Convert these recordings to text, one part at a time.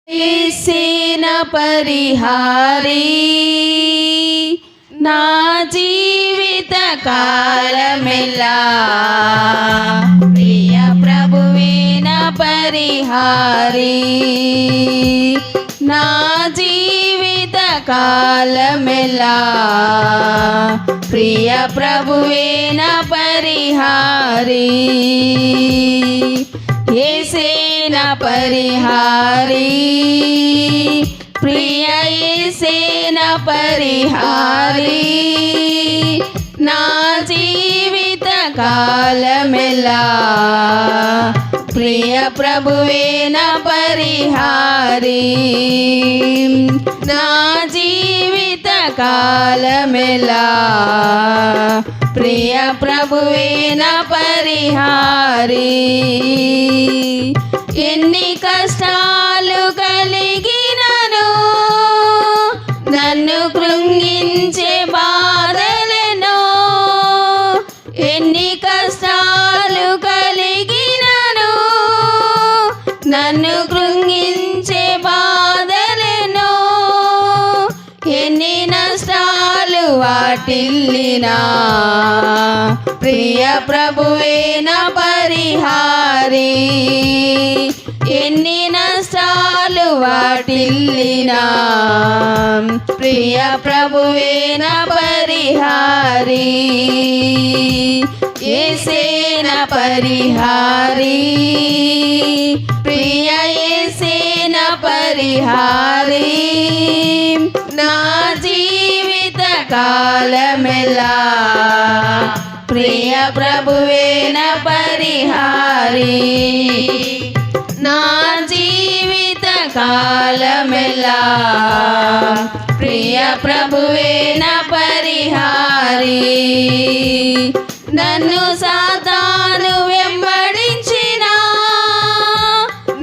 యేసిన పరిహారీ నా జీవిత కాలమెల్లా ప్రియ ప్రభువే నా పరిహారీ నా జీవిత కాలమెల్లా ప్రియ ప్రభువే నా పరిహారీ యేసే నా పరిహారీ ప్రియ యేసే నా పరిహారీ నా జీవిత కాలమెల్లా ప్రియ ప్రభువే నా పరిహారీ నా జీవిత కాలమెల్లా ప్రియ ప్రభువే నా పరిహారీ ఎన్ని కష్టాలు కలిగినను నన్ను కృంగించే బాధలను ఎన్ని కష్టాలు కలిగినను నన్ను కృంగించే బాధలను ఎన్ని నష్టాలు వాటిల్లినా ప్రియ ప్రభువే నా పరిహారీ ఎన్ని నష్టాలు వాటిల్లినా ప్రియ ప్రభువే నా పరిహారీ యేసే నా పరిహారీ ప్రియ యేసే నా పరిహారీ నా జీవిత కాలమెల్లా ప్రియ ప్రభువే నా పరిహారీ నా జీవిత కాలమెల్లా ప్రియ ప్రభువే నా పరిహారీ నన్ను సాతాను వెంబడించిన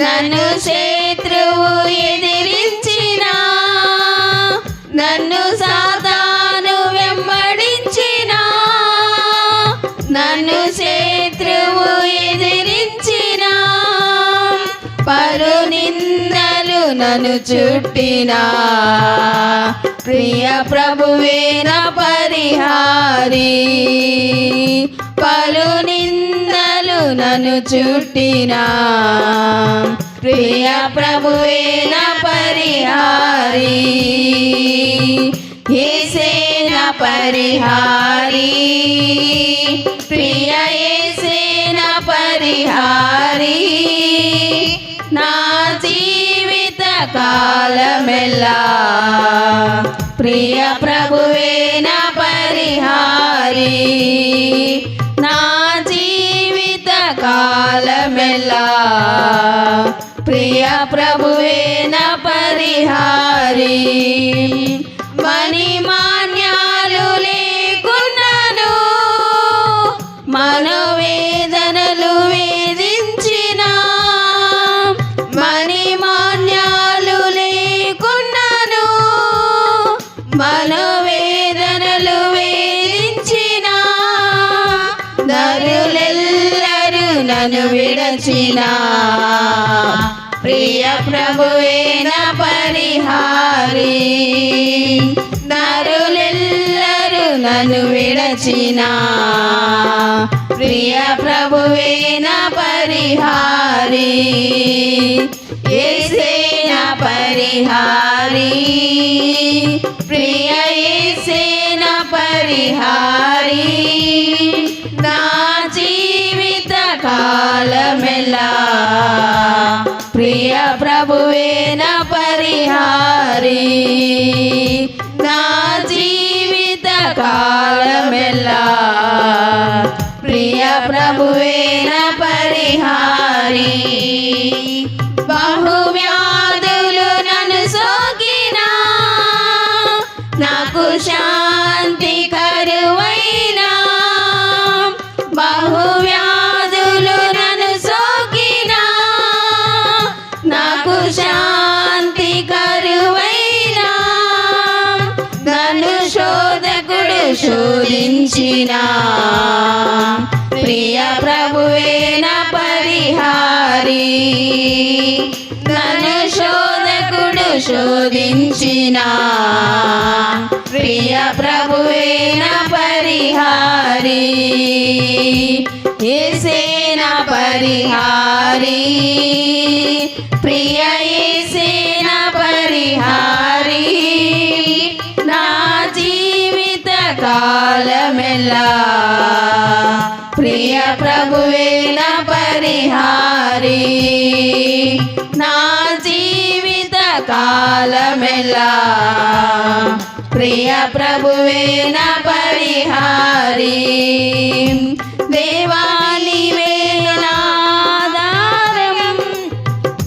నన్ను శత్రువు ఎదిరించిన నన్ను సాతాను వెంబడించిన నన్ను శత్రువు ఎదిరించిన పలు నిందలు నన్ను చుట్టినా ప్రియ ప్రభువే నా పరిహారీ పలు నిందలు నన్ను చుట్టినా ప్రియ ప్రభువే నా పరిహారీ యేసే నా పరిహారీ ప్రియ యేసే నా పరిహారీ నా జీవిత కాలమెల్లా ప్రియ ప్రభువే నా పరిహారీ నా జీవిత కాలమెల్లా ప్రియ ప్రభువే నా పరిహారీ మణి మాన్యాలు లేకున్నాను మనోవేదనలు వేధించిన మణి మాన్యాలు లేకున్నాను మనోవేదనలు వేధించిన నరులెల్లరూ నన్ను విడచిన ప్రియ ప్రభువే నా పరిహారీ నరులెల్లరూ నన్ను విడచిన ప్రియ ప్రభువే నా పరిహారీ యేసే నా పరిహారీ ప్రియ యేసే నా పరిహారీ నా జీవిత కాలమెల్లా ప్రియ ప్రభువే నా పరిహారీ నా జీవిత కాలమెల్లా ప్రియ ప్రభువే నా పరిహారీ బహువ్యాధులు నన్ను సోకినా నాకు శాంతి కరువైనా బహువ్యాధులు నన్ను సోకినా నాకు శాంతి కరువైనా నన్ను శోధకుడు శోధించిన ప్రియ ప్రభువే నా పరిహారీ నన్ను శోధకుడు శోధించిన ప్రియ ప్రభువే నా పరిహారి, యేసే నా పరిహారి, ప్రియ యేసే నా పరిహారి, నా జీవిత కాలమెల్లా ప్రియ ప్రభువే నా పరిహారి, నా జీవిత కాలమెల్లా ప్రియ ప్రభువే నా పరిహారి. దేవా నీవే నా ఆధారం,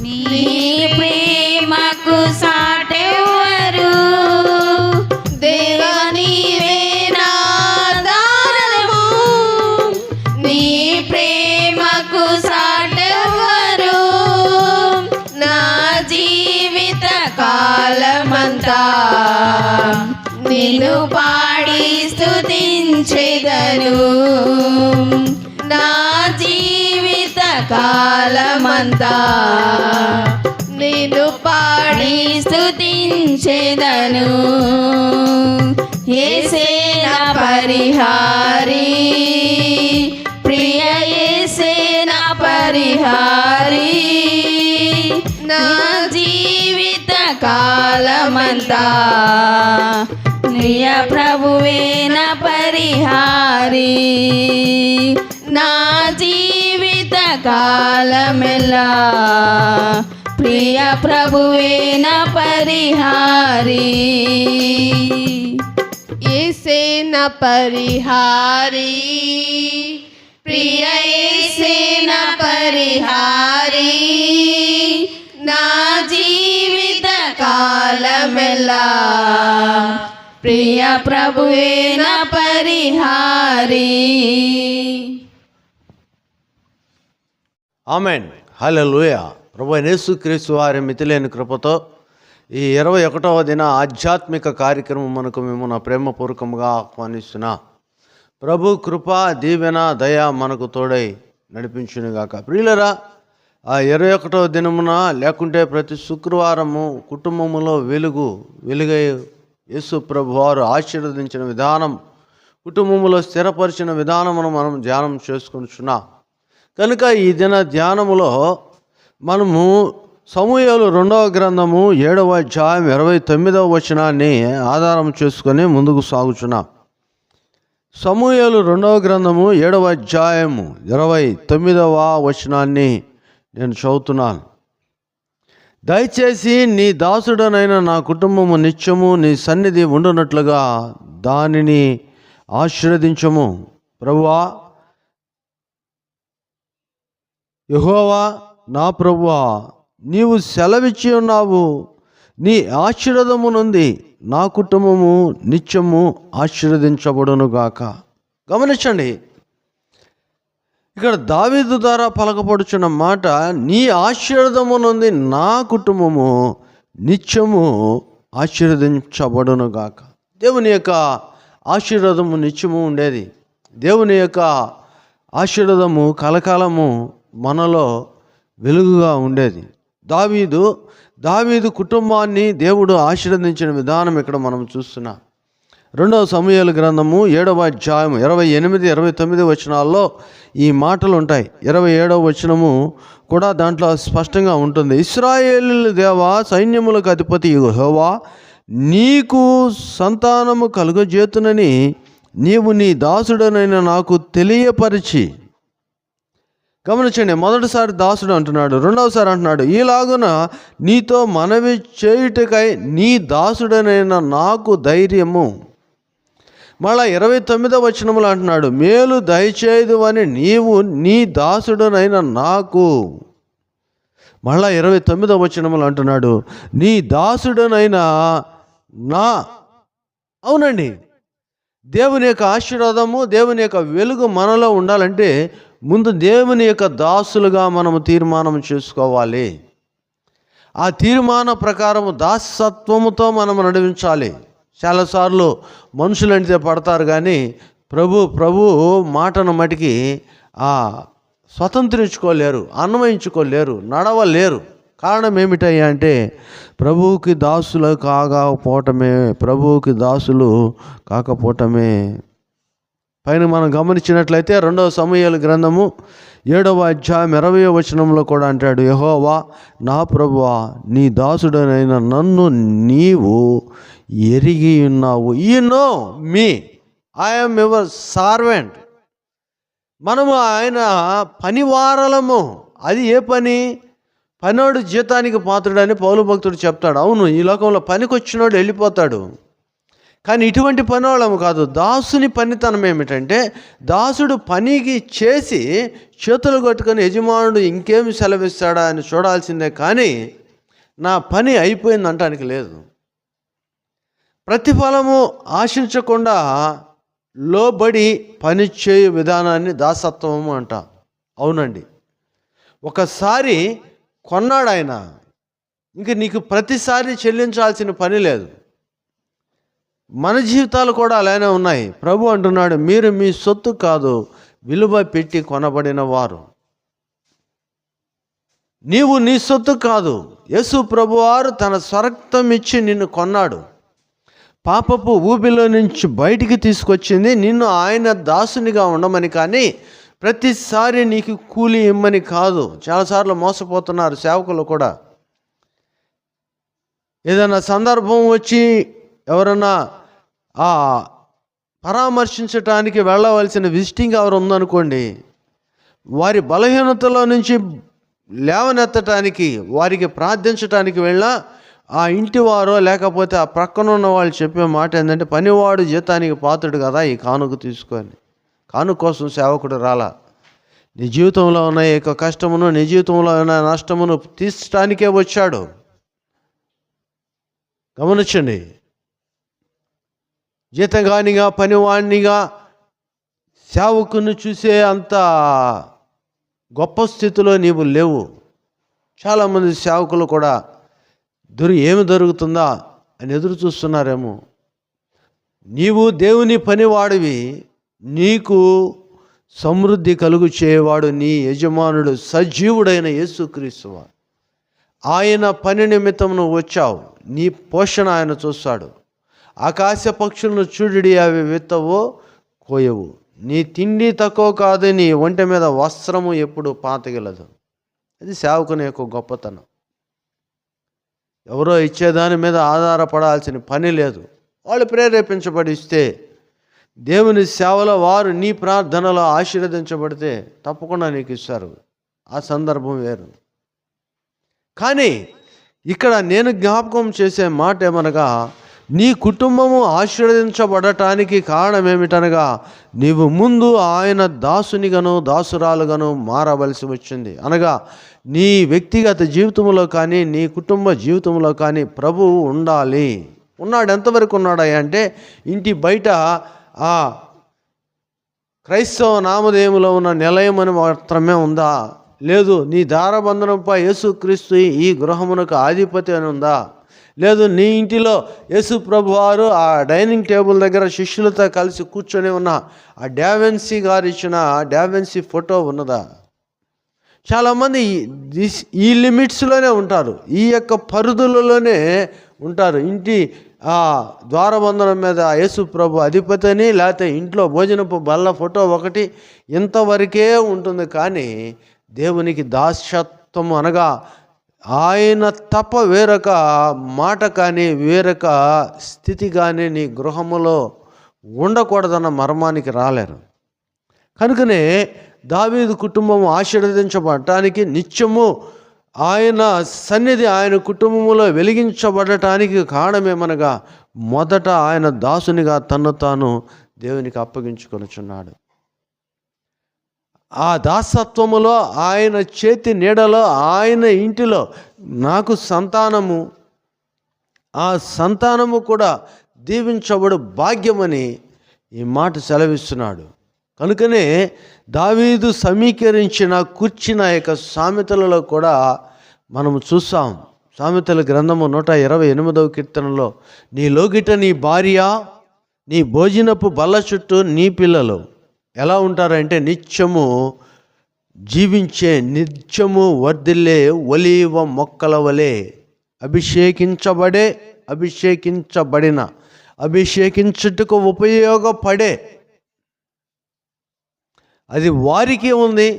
నీ ప్రేమకు సాటెవరు, దేవా నీవే నా ఆధారము, నీ ప్రేమకు సాటెవరు, నా జీవిత కాలమంతా నిన్ను పాడి స్తుతించెదను, నా జీవిత కాలమంతా నిన్ను పాడి స్తుతించెదను. యేసే నా పరిహారి, ప్రియ యేసే నా పరిహారి, నా జీవిత కాలమంతా ప్రియ ప్రభువే నా పరిహారి, నా జీవిత కాలమెల్లా ప్రియ ప్రభువే నా పరిహారి. యేసే నా పరిహారి, ప్రియ యేసే నా పరిహారి, నా జీవిత కాలమెల్లా ప్రియ ప్రభువే నా పరిహారి. ఆమేన్. హల్లెలూయా. ప్రభువైన యేసుక్రీస్తు వారి మితిలేని కృపతో ఈ 21వ దిన ఆధ్యాత్మిక కార్యక్రమం మనకు మేము నా ప్రేమపూర్వకంగా ఆహ్వానిస్తున్నా. ప్రభు కృప దీవెన దయ మనకు తోడై నడిపించునుగాక. ప్రియులరా, ఆ 21వ దినమున లేకుంటే ప్రతి శుక్రవారము కుటుంబములో వెలుగై యేసు ప్రభు వారు ఆశీర్వదించిన విధానం, కుటుంబంలో స్థిరపరిచిన విధానమును మనం ధ్యానం చేసుకుంటున్నాం. కనుక ఈ దిన ధ్యానములో మనము సమూయేలు 2వ గ్రంథము 7వ అధ్యాయం 29వ వచనాన్ని ఆధారం చేసుకొని ముందుకు సాగుచున్నాం. సమూయేలు 2వ గ్రంథము 7వ అధ్యాయము 29వ వచనాన్ని నేను చదువుతున్నాను. దయచేసి నీ దాసుడనైన నా కుటుంబము నిత్యము నీ సన్నిధి ఉండునట్లుగా దానిని ఆశీర్వదించము. ప్రభువా, యెహోవా నా ప్రభువా, నీవు సెలవిచ్చి ఉన్నావు, నీ ఆశీర్వాదము నుండి నా కుటుంబము నిత్యము ఆశీర్వదించబడునుగాక. గమనించండి, ఇక్కడ దావీదు ద్వారా పలకపడుచున్న మాట, నీ ఆశీర్వాదము నుండి నా కుటుంబము నిత్యము ఆశీర్వదించబడునుగాక. దేవుని యొక్క ఆశీర్వాదము నిత్యము ఉండేది. దేవుని యొక్క ఆశీర్వాదము కలకాలము మనలో వెలుగుగా ఉండేది. దావీదు కుటుంబాన్ని దేవుడు ఆశీర్వదించిన విధానం ఇక్కడ మనం చూస్తున్నాం. 2వ సమూయేలు గ్రంథము 7వ అధ్యాయం 28, 29 వచనాల్లో ఈ మాటలు ఉంటాయి. 27వ వచనము కూడా దాంట్లో స్పష్టంగా ఉంటుంది. ఇశ్రాయేలు దేవా, సైన్యములకు అధిపతి యెహోవా, నీకు సంతానము కలుగజేతునని నీవు నీ దాసుడనైన నాకు తెలియపరిచి. గమనించండి, మొదటిసారి దాసుడు అంటున్నాడు, రెండవసారి అంటున్నాడు, ఈలాగున నీతో మనవి చేయుటకై నీ దాసుడనైన నాకు ధైర్యము. మళ్ళా 29వ వచనములు అంటున్నాడు, మేలు దయచేయదు అని నీవు నీ దాసుడనైన నాకు. మళ్ళా 29వ వచనములు అంటున్నాడు, నీ దాసుడనైన నా. అవునండి, దేవుని యొక్క ఆశీర్వాదము, దేవుని యొక్క వెలుగు మనలో ఉండాలంటే ముందు దేవుని యొక్క దాసులుగా మనము తీర్మానం చేసుకోవాలి. ఆ తీర్మాన ప్రకారము దాసత్వముతో మనం నడిపించాలి. చాలాసార్లు మనుషులంటే పడతారు, కానీ ప్రభు మాటను మటుకి స్వతంత్రించుకోలేరు, అన్వయించుకోలేరు, నడవలేరు. కారణం ఏమిటయ్యా అంటే ప్రభువుకి దాసులు కాకపోవటమే. పైన మనం గమనించినట్లయితే 2వ సమూయేలు గ్రంథము 7వ అధ్యాయం 20వ వచనంలో కూడా అంటాడు, యెహోవా నా ప్రభువా, నీ దాసుడనైన నన్ను నీవు ఎరిగి ఉన్నావు. You know me, I am your servant. మనము ఆయన పనివారలము. అది ఏ పని? పనోడు జీతానికి పాత్రుడని పౌలు భక్తుడు చెప్తాడు. అవును, ఈ లోకంలో పనికొచ్చినోడు వెళ్ళిపోతాడు, కానీ ఇటువంటి పనివాళ్ళము కాదు. దాసుని పనితనం ఏమిటంటే దాసుడు పనికి చేసి చేతులు కట్టుకొని యజమానుడు ఇంకేమి సెలవిస్తాడా అని చూడాల్సిందే, కానీ నా పని అయిపోయింది అంటానికి లేదు. ప్రతిఫలము ఆశించకుండా లోబడి పని చేయు విధానాన్ని దాసత్వము అంట. అవునండి, ఒకసారి కొన్నాడు ఆయన, ఇంక నీకు ప్రతిసారి చెల్లించాల్సిన పని లేదు. మన జీవితాలు కూడా అలానే ఉన్నాయి. ప్రభు అంటున్నాడు, మీరు మీ సొత్తు కాదు, విలువ పెట్టి కొనబడిన వారు. నీవు నీ సొత్తు కాదు. యేసు ప్రభువారు తన స్వరక్తం ఇచ్చి నిన్ను కొన్నాడు. పాపపు ఊబిలో నుంచి బయటికి తీసుకొచ్చింది నిన్ను ఆయన దాసునిగా ఉండమని, కానీ ప్రతిసారి నీకు కూలి ఇమ్మని కాదు. చాలాసార్లు మోసపోతున్నారు సేవకులు కూడా. ఏదైనా సందర్భం వచ్చి ఎవరన్నా పరామర్శించటానికి వెళ్ళవలసిన విజిటింగ్ అవర్ ఉందనుకోండి, వారి బలహీనతలో నుంచి లేవనెత్తటానికి, వారికి ప్రార్థించటానికి వెళ్ళినా ఆ ఇంటి వారో లేకపోతే ఆ ప్రక్కన ఉన్న వాళ్ళు చెప్పే మాట ఏంటంటే, పనివాడు జీతానికి పాత్రుడు కదా, ఈ కానుక తీసుకొని. కానుక కోసం సేవకుడు రాలా. నీ జీవితంలో ఉన్న ఈ యొక్క కష్టమును, నీ జీవితంలో ఉన్న నష్టమును తీర్చడానికే వచ్చాడు. గమనించండి, జీతగానిగా పనివాణ్ణిగా సేవకుని చూసే అంత గొప్ప స్థితిలో నీవు లేవు. చాలామంది సేవకులు కూడా ఏమి దొరుకుతుందా అని ఎదురు చూస్తున్నారేమో. నీవు దేవుని పనివాడివి, నీకు సమృద్ధి కలుగు చేయవాడు నీ యజమానుడు సజీవుడైన యేసుక్రీస్తు. ఆయన పని నిమిత్తం నువ్వు వచ్చావు, నీ పోషణ ఆయన చూస్తాడు. ఆకాశ పక్షులను చూడుడి, అవి విత్తవో కోయవు, నీ తిండి తక్కువ కాదు, నీ ఒంటి మీద వస్త్రము ఎప్పుడు పాతగిలదు. అది సేవకుని యొక్క గొప్పతనం. ఎవరో ఇచ్చేదాని మీద ఆధారపడాల్సిన పని లేదు. వాళ్ళు ప్రేరేపించబడిస్తే దేవుని సేవలో వారు నీ ప్రార్థనలో ఆశీర్వదించబడితే తప్పకుండా నీకు ఇస్తారు. ఆ సందర్భం వేరు. కానీ ఇక్కడ నేను జ్ఞాపకం చేసే మాట ఏమనగా, నీ కుటుంబము ఆశీర్వదించబడటానికి కారణం ఏమిటనగా, నీవు ముందు ఆయన దాసునిగాను దాసురాలుగాను మారవలసి వచ్చింది. అనగా నీ వ్యక్తిగత జీవితంలో కానీ నీ కుటుంబ జీవితంలో కానీ ప్రభువు ఉండాలి. ఉన్నాడు. ఎంతవరకు ఉన్నాడు అంటే, ఇంటి బయట ఆ క్రైస్తవ నామధేయములో ఉన్న నిలయమని మాత్రమే ఉందా? లేదు, నీ దారబంధనంపై యేసుక్రీస్తు ఈ గృహమునకు ఆధిపత్యం అని ఉందా? లేదు, నీ ఇంటిలో యేసు ప్రభు వారు ఆ డైనింగ్ టేబుల్ దగ్గర శిష్యులతో కలిసి కూర్చొని ఉన్న ఆ డావెన్సీ గారు ఇచ్చిన డావెన్సీ ఫోటో ఉన్నదా? చాలామంది ఈ లిమిట్స్లోనే ఉంటారు, ఈ యొక్క పరిధులలోనే ఉంటారు. ఇంటి ఆ ద్వారబంధనం మీద యేసు ప్రభు అధిపతిని, లేకపోతే ఇంట్లో భోజనపు బల్ల ఫోటో ఒకటి, ఇంతవరకే ఉంటుంది. కానీ దేవునికి దాస్యత్వం అనగా ఆయన తప్ప వేరొక మాట కానీ వేరొక స్థితి కానీ నీ గృహములో ఉండకూడదన్న మర్మానికి రాలేరు. కనుకనే దావీదు కుటుంబం ఆశీర్వదించబడటానికి, నిత్యము ఆయన సన్నిధి ఆయన కుటుంబములో వెలిగించబడటానికి కారణమేమనగా, మొదట ఆయన దాసునిగా తన్ను తాను దేవునికి అప్పగించుకొనుచున్నాడు. ఆ దాసత్వములో ఆయన చేతి నీడలో ఆయన ఇంటిలో నాకు సంతానము, ఆ సంతానము కూడా దీవించబడు భాగ్యమని ఈ మాట సెలవిస్తున్నాడు. కనుకనే దావీదు సమీకరించిన కూర్చిన యొక్క సామెతలలో కూడా మనము చూస్తాం. సామెతల గ్రంథము 128వ కీర్తనలో, నీ లోగిట నీ భార్య, నీ భోజనపు బల్ల చుట్టూ నీ పిల్లలు ఎలా ఉంటారంటే నిత్యము జీవించే నిత్యము వర్ధిల్లే ఒలీవ మొక్కల వలె అభిషేకించబడిన అభిషేకించుటకు ఉపయోగపడే, అది వారికి ఉంది,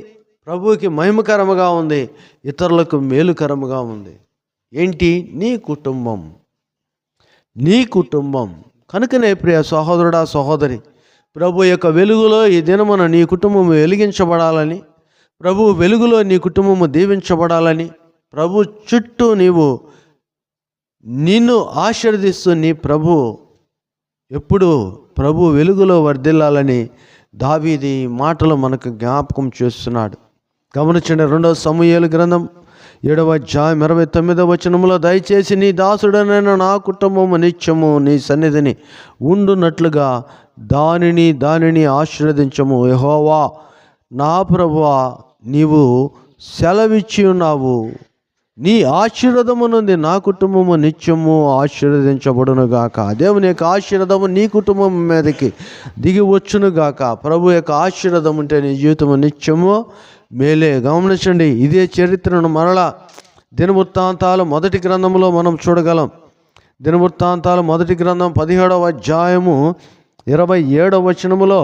ప్రభువుకి మహిమకరముగా ఉంది, ఇతరులకు మేలుకరముగా ఉంది. ఏంటి? నీ కుటుంబం. కనుకనే ప్రియ సహోదరుడా, సహోదరి, ప్రభు యొక్క వెలుగులో ఈ దినమున నీ కుటుంబం వెలిగించబడాలని, ప్రభు వెలుగులో నీ కుటుంబము దీవించబడాలని, ప్రభు చుట్టూ నిన్ను ఆశీర్వదిస్తూ నీ ప్రభు ఎప్పుడు ప్రభు వెలుగులో వర్ధిల్లాలని దావీదు ఈ మాటలు మనకు జ్ఞాపకం చేస్తున్నాడు. గమనించండి, 2 సమూయేలు గ్రంథం 7వ అధ్యాయం 29వ వచనములో, దయచేసి నీ దాసుడనైన నా కుటుంబము నిత్యము నీ సన్నిధిని ఉండునట్లుగా దానిని ఆశీర్వదించము. యెహోవా నా ప్రభువా, నీవు సెలవిచ్చి ఉన్నావు, నీ ఆశీర్వాదము నుండి నా కుటుంబము నిత్యము ఆశీర్వదించబడునుగాక. దేవుని యొక్క ఆశీర్వాదము నీ కుటుంబం మీదకి దిగి వచ్చునుగాక. ప్రభు యొక్క ఆశీర్వాదం ఉంటే నీ జీవితము నిత్యము మేలే. గమనించండి, ఇదే చరిత్రను మరలా దినవృత్తాంతాలు మొదటి గ్రంథంలో మనం చూడగలం. దినవృత్తాంతాలు మొదటి గ్రంథం 17వ అధ్యాయము 27వ వచనములో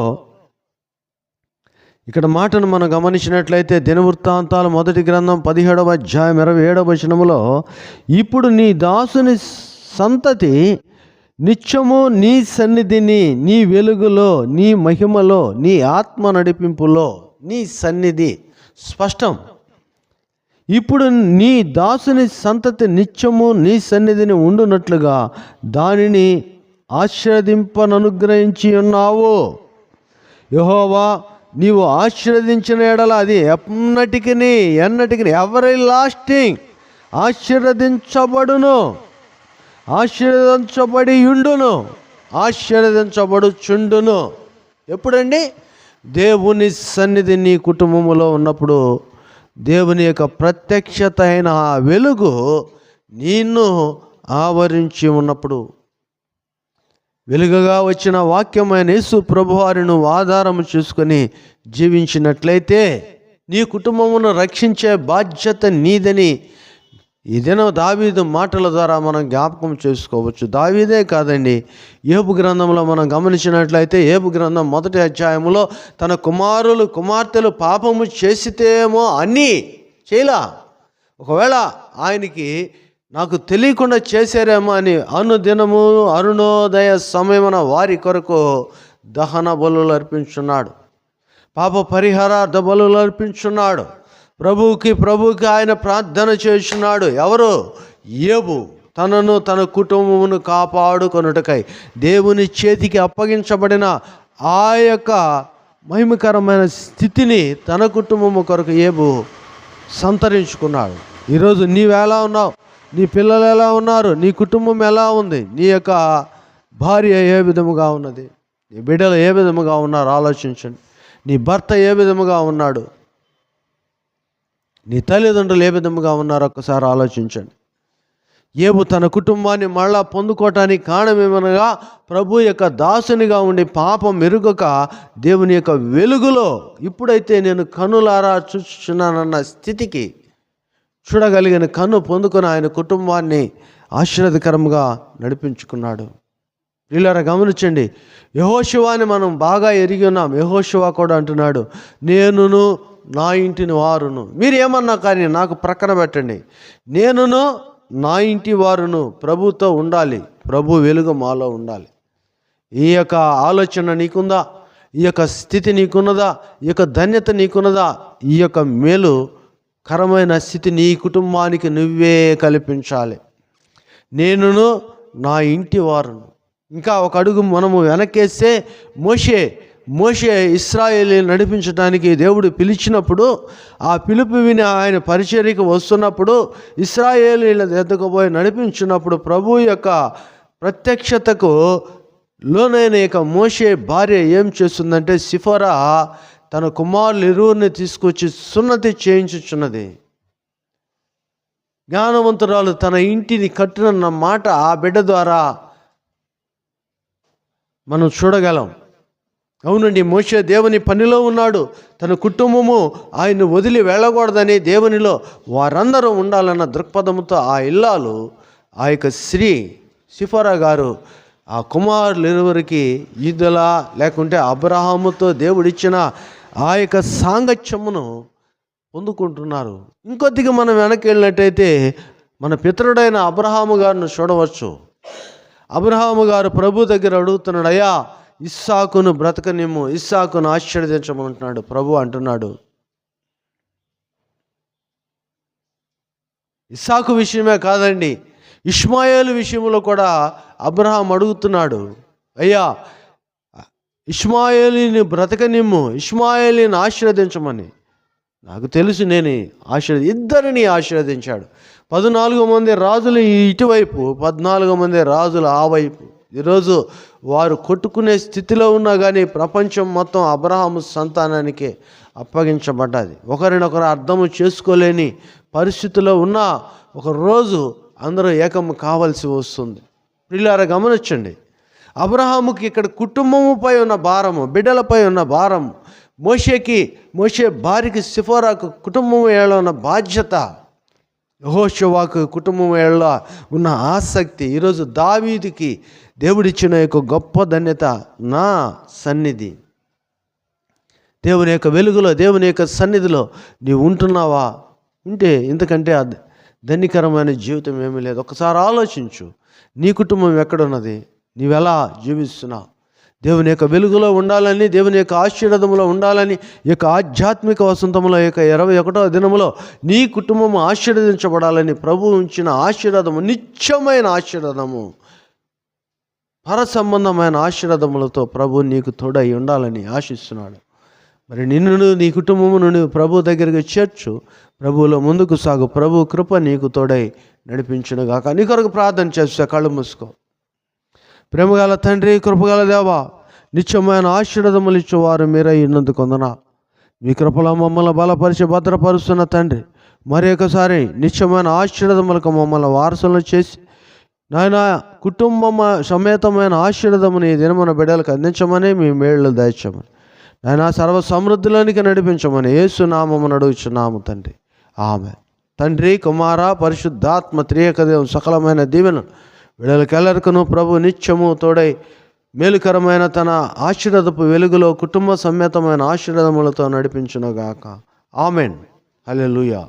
ఇక్కడ మాటను మనం గమనించినట్లయితే, దినవృత్తాంతాలు మొదటి గ్రంథం 17వ అధ్యాయం 27వ వచనములో, ఇప్పుడు నీ దాసుని సంతతి నిత్యము నీ సన్నిధిని, నీ వెలుగులో, నీ మహిమలో, నీ ఆత్మ నడిపింపులో, నీ సన్నిధి స్పష్టం. ఇప్పుడు నీ దాసుని సంతతి నిత్యము నీ సన్నిధిని ఉండునట్లుగా దానిని ఆశీర్వదింపననుగ్రహించి ఉన్నావు. యెహోవా, నీవు ఆశీర్వదించిన ఎడల అది ఎన్నటికి ఎవరి లాస్టింగ్ ఆశీర్వదించబడుచుండును. ఎప్పుడండి? దేవుని సన్నిధి నీ కుటుంబములో ఉన్నప్పుడు, దేవుని యొక్క ప్రత్యక్షత అయిన ఆ వెలుగు నిన్ను ఆవరించి ఉన్నప్పుడు, వెలుగుగా వచ్చిన వాక్యమైన యేసు ప్రభువారిని నువ్వు ఆధారము చేసుకొని జీవించినట్లయితే నీ కుటుంబమును రక్షించే బాధ్యత నీదని ఈ దినం దావీదు మాటల ద్వారా మనం జ్ఞాపకం చేసుకోవచ్చు. దావీదే కాదండి, యోబు గ్రంథంలో మనం గమనించినట్లయితే, యోబు గ్రంథం 1వ అధ్యాయములో తన కుమార్తెలు పాపము చేసితేమో అన్నీ చేయలా, ఒకవేళ ఆయనకి నాకు తెలియకుండా చేశారేమో అని అనుదినము అరుణోదయ సమయమున వారి కొరకు దహన బలులు అర్పించున్నాడు, పాప పరిహారార్థ బలులు అర్పించున్నాడు. ప్రభువుకి ఆయన ప్రార్థన చేస్తున్నాడు. ఎవరు? యోబు. తనను తన కుటుంబమును కాపాడుకొనుటకై దేవుని చేతికి అప్పగించబడిన ఆ యొక్క మహిమకరమైన స్థితిని తన కుటుంబము కొరకు యోబు సంతరించుకున్నాడు. ఈరోజు నీవు ఎలా ఉన్నావు? నీ పిల్లలు ఎలా ఉన్నారు? నీ కుటుంబం ఎలా ఉంది? నీ యొక్క భార్య ఏ విధముగా ఉన్నది? నీ బిడ్డలు ఏ విధముగా ఉన్నారు? ఆలోచించండి. నీ భర్త ఏ విధముగా ఉన్నాడు? నీ తల్లిదండ్రులు ఏ విధముగా ఉన్నారో ఒక్కసారి ఆలోచించండి. యోబు తన కుటుంబాన్ని మళ్ళా పొందుకోవటానికి కారణమేమనగా, ప్రభు యొక్క దాసునిగా ఉండి పాపం మెరుగక దేవుని యొక్క వెలుగులో ఇప్పుడైతే నేను కన్నులారా చూస్తున్నానన్న స్థితికి చూడగలిగిన కన్ను పొందుకొని ఆయన కుటుంబాన్ని ఆశీర్వాదకరంగా నడిపించుకున్నాడు. వీళ్ళారా గమనించండి, యెహోషువాని మనం బాగా ఎరిగి ఉన్నాం. యెహోషువ కూడా అంటున్నాడు, నేనును నా ఇంటిని వారును. మీరు ఏమన్నా కానీ నాకు ప్రక్కన పెట్టండి, నేనును నా ఇంటి వారును ప్రభుతో ఉండాలి, ప్రభు వెలుగు మాలో ఉండాలి. ఈ యొక్క ఆలోచన నీకుందా? ఈ యొక్క స్థితి నీకున్నదా? ఈ యొక్క ధన్యత నీకున్నదా? ఈ యొక్క మేలుకరమైన స్థితి నీ కుటుంబానికి నువ్వే కల్పించాలి. నేనును నా ఇంటి వారును. ఇంకా ఒక అడుగు మనము వెనకేస్తే, మోషే ఇశ్రాయేలీని నడిపించడానికి దేవుడు పిలిచినప్పుడు, ఆ పిలుపు విని ఆయన పరిచర్యకు వస్తున్నప్పుడు, ఇశ్రాయేలీల ఎద్దకు పోయి నడిపించినప్పుడు ప్రభు యొక్క ప్రత్యక్షతకు లోనైన ఇక మోషే భార్య ఏం చేస్తుందంటే, సిఫోరా తన కుమారులు ఇరువురిని తీసుకొచ్చి సున్నతి చేయించుచున్నది. జ్ఞానవంతురాలు తన ఇంటిని కట్టునన్న మాట ఆ బిడ్డ ద్వారా మనం చూడగలం. అవునండి, మోషే దేవుని పనిలో ఉన్నాడు. తన కుటుంబము ఆయన్ని వదిలి వెళ్ళకూడదని దేవునిలో వారందరూ ఉండాలన్న దృక్పథంతో ఆ ఇల్లాలు, ఆ యొక్క స్త్రీ సిఫరా గారు ఆ కుమారులు ఇరువురికి ఈదులా లేకుంటే అబ్రహాముతో దేవుడిచ్చిన ఆ యొక్క సాంగత్యమును పొందుకుంటున్నారు. ఇంకొద్దిగా మనం వెనక్కి వెళ్ళినట్టయితే మన పితరుడైన అబ్రహాము గారిని చూడవచ్చు. అబ్రహాము గారు ప్రభు దగ్గర అడుగుతున్నాడు, అయ్యా ఇస్సాకును బ్రతకనిమ్ము, ఇస్సాకును ఆశీర్వదించమంటున్నాడు. ప్రభు అంటున్నాడు, ఇస్సాకు విషయమే కాదండి, ఇష్మాయేలు విషయంలో కూడా అబ్రహాం అడుగుతున్నాడు, అయ్యా ఇష్మాయేలుని బ్రతకనిమ్ము, ఇష్మాయేలుని ఆశీర్వదించమని. నాకు తెలుసు, నేను ఇద్దరిని ఆశీర్వదించాడు. 14 మంది రాజులు ఇటువైపు, 14 మంది రాజులు ఆ వైపు. ఈరోజు వారు కొట్టుకునే స్థితిలో ఉన్నా కానీ ప్రపంచం మొత్తం అబ్రహాము సంతానానికే అప్పగించబడ్డది. ఒకరినొకరు అర్థము చేసుకోలేని పరిస్థితిలో ఉన్న ఒక రోజు అందరూ ఏకం కావాల్సి వస్తుంది. పిల్లారా గమనించండి, అబ్రహాముకి ఇక్కడ కుటుంబముపై ఉన్న భారము, బిడ్డలపై ఉన్న భారం, మోషే భార్యకి సిఫోరాకు కుటుంబం ఏళ్ళ ఉన్న బాధ్యత, యెహోషువకు కుటుంబం ఏళ్ళ ఉన్న ఆసక్తి, ఈరోజు దావీదుకి దేవుడిచ్చిన యొక్క గొప్ప ధన్యత, నా సన్నిధి. దేవుని యొక్క వెలుగులో, దేవుని యొక్క సన్నిధిలో నీవు ఉంటున్నావా? ఉంటే ఇంతకంటే ధన్యకరమైన జీవితం ఏమీ లేదు. ఒకసారి ఆలోచించు, నీ కుటుంబం ఎక్కడున్నది, నీవెలా జీవిస్తున్నావు? దేవుని యొక్క వెలుగులో ఉండాలని, దేవుని యొక్క ఆశీర్వాదంలో ఉండాలని, ఈ యొక్క ఆధ్యాత్మిక వసంతంలో యొక్క 21వ దినములో నీ కుటుంబం ఆశీర్వదించబడాలని ప్రభు ఉంచిన ఆశీర్వాదము, నిత్యమైన ఆశీర్వాదము, పర సంబంధమైన ఆశీర్వాదములతో ప్రభు నీకు తోడై ఉండాలని ఆశిస్తున్నాడు. మరి నిన్ను, నీ కుటుంబమును నువ్వు ప్రభు దగ్గరికి చేర్చు, ప్రభువులో ముందుకు సాగు. ప్రభు కృప నీకు తోడై నడిపించునుగాక. నీ కొరకు ప్రార్థన చేస్తా, కళ్ళు మూసుకో. ప్రేమగల తండ్రి, కృపగల దేవా, నిత్యమైన ఆశీర్వాదములు ఇచ్చేవారు మీరై ఉన్నందుకు వందనాలు. మీ కృపలో మమ్మల్ని బలపరిచి భద్రపరుస్తున్న తండ్రి, మరి ఒకసారి నిత్యమైన ఆశీర్వాదములకు మమ్మల్ని వారసులను చేసి నాయన కుటుంబ సమేతమైన ఆశీర్వాదముని ఈ దినమున బిడ్డలకు అందించమని, మీ మేళ్ళు దయచమని, నాయన సర్వ సమృద్ధిలోనికి నడిపించమని యేసు నామమున అడుగుచున్నాము తండ్రి, ఆమేన్. తండ్రి, కుమార, పరిశుద్ధాత్మ త్రియక దేవుని సకలమైన దీవెన బిడ్డలకెల్లరికను ప్రభు నిత్యము తోడై మేలుకరమైన తన ఆశీర్వాదపు వెలుగులో కుటుంబ సమేతమైన ఆశీర్వాదములతో నడిపించునుగాక. ఆమేన్. హల్లెలూయా.